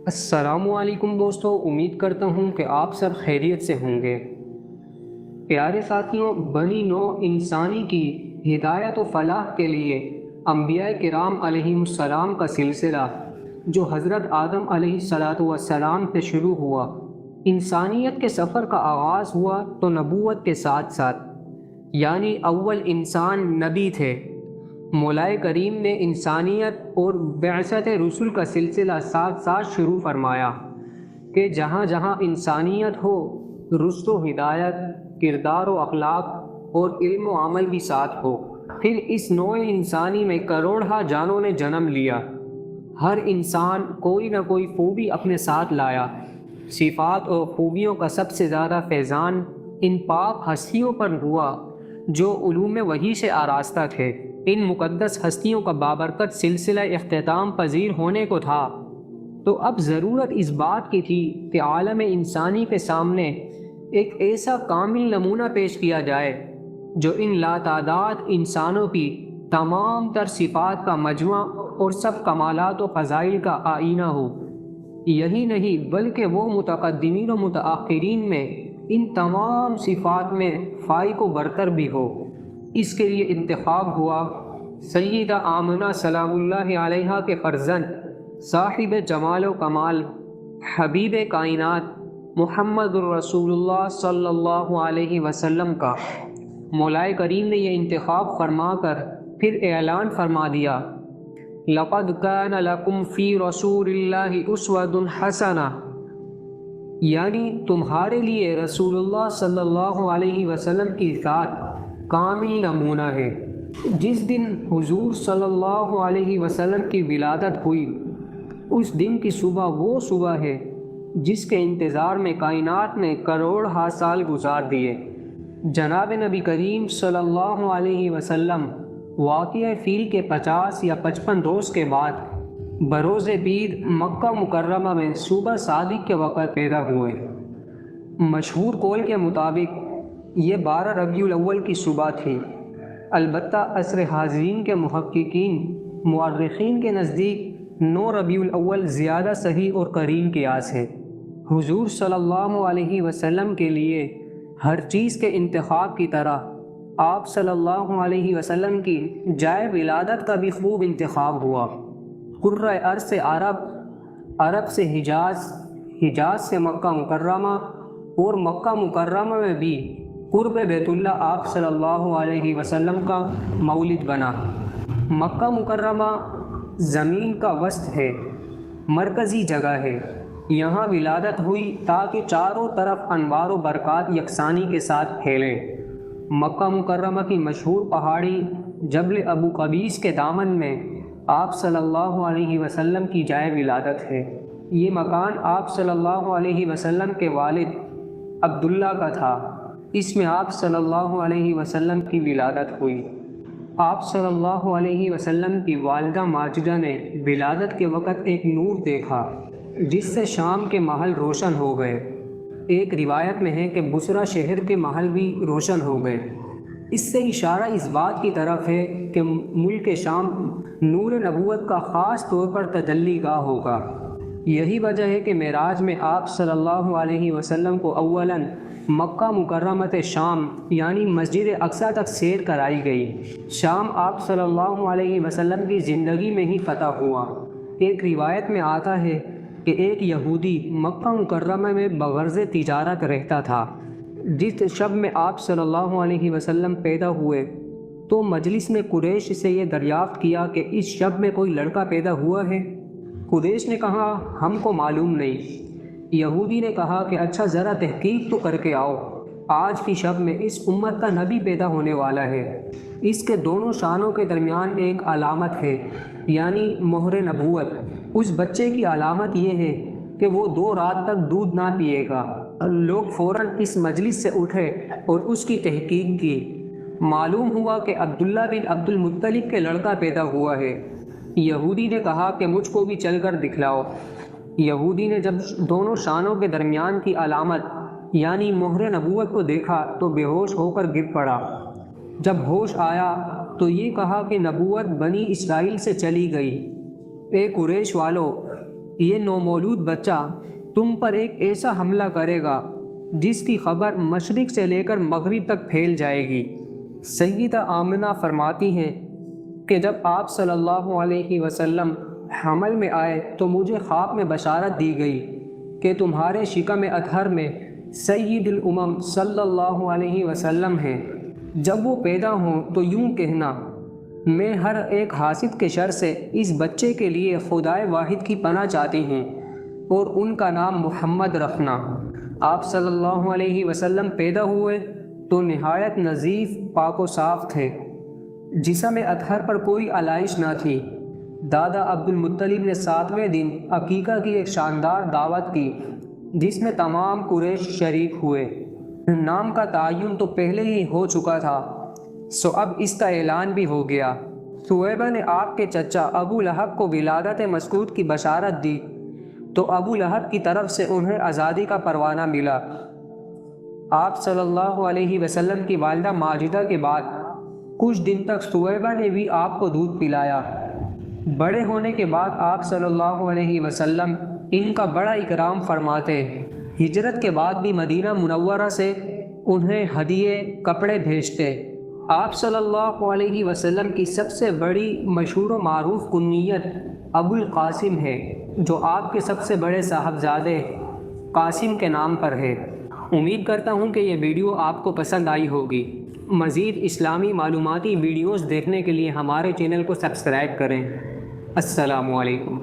السلام علیکم دوستو، امید کرتا ہوں کہ آپ سب خیریت سے ہوں گے۔ پیارے ساتھیوں، بنی نوع انسانی کی ہدایت و فلاح کے لیے انبیاء کرام علیہم السلام کا سلسلہ جو حضرت آدم علیہ السلام سے شروع ہوا، انسانیت کے سفر کا آغاز ہوا تو نبوت کے ساتھ ساتھ، یعنی اول انسان نبی تھے۔ مولا کریم نے انسانیت اور بعثت رسول کا سلسلہ ساتھ ساتھ شروع فرمایا کہ جہاں جہاں انسانیت ہو، رشد و ہدایت، کردار و اخلاق اور علم و عمل بھی ساتھ ہو۔ پھر اس نوع انسانی میں کروڑہا جانوں نے جنم لیا۔ ہر انسان کوئی نہ کوئی خوبی اپنے ساتھ لایا۔ صفات اور خوبیوں کا سب سے زیادہ فیضان ان پاک ہستیوں پر ہوا جو علوم وحی سے آراستہ تھے۔ ان مقدس ہستیوں کا بابرکت سلسلہ اختتام پذیر ہونے کو تھا، تو اب ضرورت اس بات کی تھی کہ عالم انسانی کے سامنے ایک ایسا کامل نمونہ پیش کیا جائے جو ان لاتعداد انسانوں کی تمام تر صفات کا مجموعہ اور سب کمالات و فضائل کا آئینہ ہو۔ یہی نہیں بلکہ وہ متقدمین و متاخرین میں ان تمام صفات میں فائق و برتر بھی ہو۔ اس کے لیے انتخاب ہوا سیدہ آمنہ سلام اللہ علیہا کے فرزند، صاحب جمال و کمال، حبیب کائنات محمد الرسول اللہ صلی اللہ علیہ وسلم کا۔ مولا کریم نے یہ انتخاب فرما کر پھر اعلان فرما دیا، لَقَدْ كَانَ لَكُمْ فِي رَسُولِ اللَّهِ أُسْوَةٌ حَسَنَةٌ، یعنی تمہارے لیے رسول اللہ صلی اللہ علیہ وسلم کی ذات کامل نمونہ ہے۔ جس دن حضور صلی اللہ علیہ وسلم کی ولادت ہوئی، اس دن کی صبح وہ صبح ہے جس کے انتظار میں کائنات نے کروڑہا سال گزار دیے۔ جناب نبی کریم صلی اللہ علیہ وسلم واقعہ فیل کے 50 یا 55 روز کے بعد بروز عید مکہ مکرمہ میں صبح صادق کے وقت پیدا ہوئے۔ مشہور قول کے مطابق یہ 12 ربیع الاول کی صبح تھی، البتہ عصر حاضرین کے محققین مورخین کے نزدیک 9 ربیع الاول زیادہ صحیح اور قرین قیاس ہے۔ حضور صلی اللہ علیہ وسلم کے لیے ہر چیز کے انتخاب کی طرح آپ صلی اللہ علیہ وسلم کی جائے ولادت کا بھی خوب انتخاب ہوا۔ قرۂ ارض سے عرب، عرب سے حجاز، حجاز سے مکہ مکرمہ اور مکہ مکرمہ میں بھی قرب بیت اللہ آپ صلی اللہ علیہ وسلم کا مولد بنا۔ مکہ مکرمہ زمین کا وسط ہے، مرکزی جگہ ہے۔ یہاں ولادت ہوئی تاکہ چاروں طرف انوار و برکات یکسانی کے ساتھ پھیلیں۔ مکہ مکرمہ کی مشہور پہاڑی جبل ابو قبیس کے دامن میں آپ صلی اللہ علیہ وسلم کی جائے ولادت ہے۔ یہ مکان آپ صلی اللہ علیہ وسلم کے والد عبداللہ کا تھا۔ اس میں آپ صلی اللہ علیہ وسلم کی ولادت ہوئی۔ آپ صلی اللہ علیہ وسلم کی والدہ ماجدہ نے ولادت کے وقت ایک نور دیکھا جس سے شام کے محل روشن ہو گئے۔ ایک روایت میں ہے کہ بصرہ شہر کے محل بھی روشن ہو گئے۔ اس سے اشارہ اس بات کی طرف ہے کہ ملک شام نور نبوت کا خاص طور پر تجلی گاہ ہوگا۔ یہی وجہ ہے کہ معراج میں آپ صلی اللہ علیہ وسلم کو اولاً مکہ مکرمہ شام یعنی مسجد اقصیٰ تک سیر کرائی گئی۔ شام آپ صلی اللہ علیہ وسلم کی زندگی میں ہی فتح ہوا۔ ایک روایت میں آتا ہے کہ ایک یہودی مکہ مکرمہ میں بغرض تجارت رہتا تھا۔ جس شب میں آپ صلی اللہ علیہ وسلم پیدا ہوئے تو مجلس نے قریش سے یہ دریافت کیا کہ اس شب میں کوئی لڑکا پیدا ہوا ہے؟ قریش نے کہا ہم کو معلوم نہیں۔ یہودی نے کہا کہ اچھا ذرا تحقیق تو کر کے آؤ، آج کی شب میں اس امت کا نبی پیدا ہونے والا ہے۔ اس کے دونوں شانوں کے درمیان ایک علامت ہے، یعنی مہر نبوت۔ اس بچے کی علامت یہ ہے کہ وہ 2 رات تک دودھ نہ پیے گا۔ لوگ فوراً اس مجلس سے اٹھے اور اس کی تحقیق کی۔ معلوم ہوا کہ عبداللہ بن عبد المطلب کے لڑکا پیدا ہوا ہے۔ یہودی نے کہا کہ مجھ کو بھی چل کر دکھلاؤ۔ یہودی نے جب دونوں شانوں کے درمیان کی علامت یعنی مہر نبوت کو دیکھا تو بے ہوش ہو کر گر پڑا۔ جب ہوش آیا تو یہ کہا کہ نبوت بنی اسرائیل سے چلی گئی۔ اے قریش والو، یہ نومولود بچہ تم پر ایک ایسا حملہ کرے گا جس کی خبر مشرق سے لے کر مغرب تک پھیل جائے گی۔ سیدہ آمنہ فرماتی ہیں کہ جب آپ صلی اللہ علیہ وسلم حمل میں آئے تو مجھے خواب میں بشارت دی گئی کہ تمہارے شکم اطہر میں سید الامم صلی اللہ علیہ وسلم ہیں۔ جب وہ پیدا ہوں تو یوں کہنا، میں ہر ایک حاسد کے شر سے اس بچے کے لیے خدائے واحد کی پناہ چاہتی ہوں اور ان کا نام محمد رکھنا۔ آپ صلی اللہ علیہ وسلم پیدا ہوئے تو نہایت نظیف، پاک و صاف تھے، جسم اطہر پر کوئی علائش نہ تھی۔ دادا عبد المطلب نے 7ویں دن عقیقہ کی ایک شاندار دعوت کی جس میں تمام قریش شریک ہوئے۔ نام کا تعین تو پہلے ہی ہو چکا تھا، سو اب اس کا اعلان بھی ہو گیا۔ ثویبہ نے آپ کے چچا ابو لہب کو ولادت مسعود کی بشارت دی تو ابو لہب کی طرف سے انہیں آزادی کا پروانہ ملا۔ آپ صلی اللہ علیہ وسلم کی والدہ ماجدہ کے بعد کچھ دن تک ثویبہ نے بھی آپ کو دودھ پلایا۔ بڑے ہونے کے بعد آپ صلی اللہ علیہ وسلم ان کا بڑا اکرام فرماتے۔ ہجرت کے بعد بھی مدینہ منورہ سے انہیں ہدیے، کپڑے بھیجتے۔ آپ صلی اللہ علیہ وسلم کی سب سے بڑی مشہور و معروف کنیت ابو القاسم ہے، جو آپ کے سب سے بڑے صاحبزادے قاسم کے نام پر ہے۔ امید کرتا ہوں کہ یہ ویڈیو آپ کو پسند آئی ہوگی۔ مزید اسلامی معلوماتی ویڈیوز دیکھنے کے لیے ہمارے چینل کو سبسکرائب کریں۔ السلام علیکم۔